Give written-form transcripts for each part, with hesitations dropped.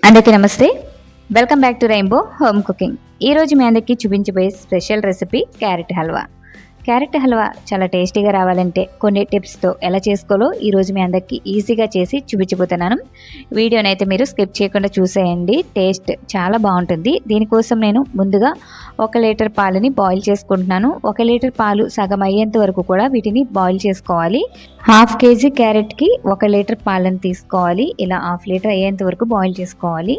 అందరికీ నమస్తే. Welcome back to Rainbow Home Cooking. ఈరోజు మీ అందరికీ చూపించబోయే special recipe carrot halwa. Carrot halwa చాలా టేస్టీగా రావాలంటే కొన్ని టిప్స్తో ఎలా చేసుకోవాలో ఈరోజు మీ అందరికీ ఈజీగా చేసి చూపించబోతున్నాను. వీడియోని అయితే మీరు స్కిప్ చేయకుండా చూసేయండి. టేస్ట్ చాలా బాగుంటుంది. దీనికోసం నేను ముందుగా 1 లీటర్ పాలని బాయిల్ చేసుకుంటున్నాను. 1 లీటర్ పాలు సగం అయ్యేంత వరకు కూడా వీటిని బాయిల్ చేసుకోవాలి. 1/2 కేజీ క్యారెట్కి 1 లీటర్ పాలను తీసుకోవాలి. ఇలా 1/2 లీటర్ అయ్యేంత వరకు బాయిల్ చేసుకోవాలి.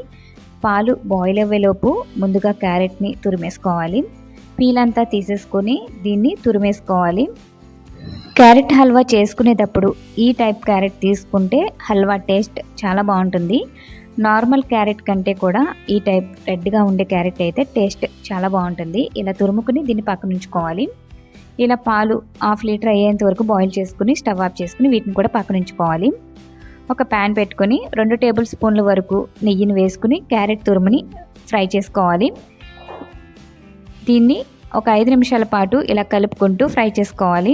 పాలు బాయిల్ అయ్యేలోపు ముందుగా క్యారెట్ని తురిమేసుకోవాలి. పీల్ అంతా తీసేసుకొని దీన్ని తురిమేసుకోవాలి. క్యారెట్ హల్వా చేసుకునేటప్పుడు ఈ టైప్ క్యారెట్ తీసుకుంటే హల్వా టేస్ట్ చాలా బాగుంటుంది. నార్మల్ క్యారెట్ కంటే కూడా ఈ టైప్ రెడ్గా ఉండే క్యారెట్ అయితే టేస్ట్ చాలా బాగుంటుంది. ఇలా తురుముకుని దీన్ని పక్కన ఉంచుకోవాలి. ఇలా పాలు 1/2 లీటర్ అయ్యేంత వరకు బాయిల్ చేసుకుని స్టవ్ ఆఫ్ చేసుకుని వీటిని కూడా పక్కన ఉంచుకోవాలి. ఒక ప్యాన్ పెట్టుకొని 2 టేబుల్ స్పూన్ల వరకు నెయ్యిని వేసుకుని క్యారెట్ తురుముని ఫ్రై చేసుకోవాలి. దీన్ని ఒక 5 నిమిషాల పాటు ఇలా కలుపుకుంటూ ఫ్రై చేసుకోవాలి.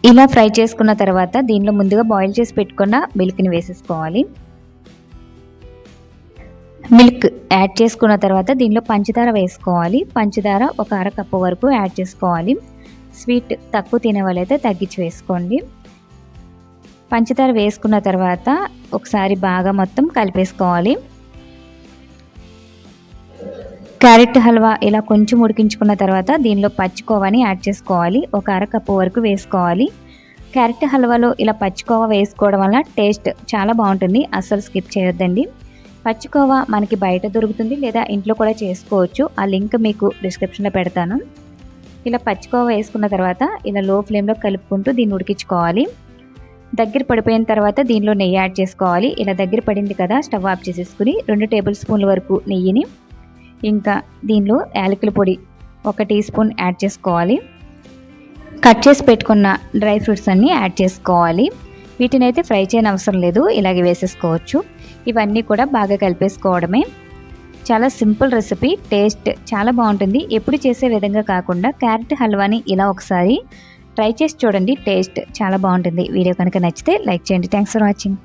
ఇలా ఫ్రై చేసుకున్న తర్వాత దీనిలో ముందుగా బాయిల్ చేసి పెట్టుకున్న మిల్క్ని వేసేసుకోవాలి. మిల్క్ యాడ్ చేసుకున్న తర్వాత దీనిలో పంచదార వేసుకోవాలి. పంచదార ఒక 1/2 కప్పు వరకు యాడ్ చేసుకోవాలి. స్వీట్ తక్కువ తినే వాళ్ళైతే తగ్గించి వేసుకోండి. పంచదార వేసుకున్న తర్వాత ఒకసారి బాగా మొత్తం కలిపేసుకోవాలి. క్యారెట్ హల్వా ఇలా కొంచెం ఉడికించుకున్న తర్వాత దీనిలో పచ్చికోవాని యాడ్ చేసుకోవాలి. ఒక 1/2 కప్పు వరకు వేసుకోవాలి. క్యారెట్ హల్వాలో ఇలా పచ్చికోవా వేసుకోవడం వల్ల టేస్ట్ చాలా బాగుంటుంది. అస్సలు స్కిప్ చేయొద్దండి. పచ్చికోవా మనకి బయట దొరుకుతుంది, లేదా ఇంట్లో కూడా చేసుకోవచ్చు. ఆ లింక్ మీకు డిస్క్రిప్షన్లో పెడతాను. ఇలా పచ్చికోవా వేసుకున్న తర్వాత ఇలా లో ఫ్లేమ్లో కలుపుకుంటూ దీన్ని ఉడికించుకోవాలి. దగ్గర పడిపోయిన తర్వాత దీనిలో నెయ్యి యాడ్ చేసుకోవాలి. ఇలా దగ్గర పడింది కదా, స్టవ్ ఆఫ్ చేసేసుకుని 2 టేబుల్ స్పూన్ల వరకు నెయ్యిని, ఇంకా దీనిలో యాలకుల పొడి 1 టీ స్పూన్ యాడ్ చేసుకోవాలి. కట్ చేసి పెట్టుకున్న డ్రై ఫ్రూట్స్ అన్నీ యాడ్ చేసుకోవాలి. వీటిని అయితే ఫ్రై చేయని అవసరం లేదు, ఇలాగే వేసేసుకోవచ్చు. ఇవన్నీ కూడా బాగా కలిపేసుకోవడమే. చాలా సింపుల్ రెసిపీ, టేస్ట్ చాలా బాగుంటుంది. ఎప్పుడు చేసే విధంగా కాకుండా క్యారెట్ హల్వాని ఇలా ఒకసారి ట్రై చేసి చూడండి. టేస్ట్ చాలా బాగుంటుంది. వీడియో కనుక నచ్చితే లైక్ చేయండి. Thanks for watching.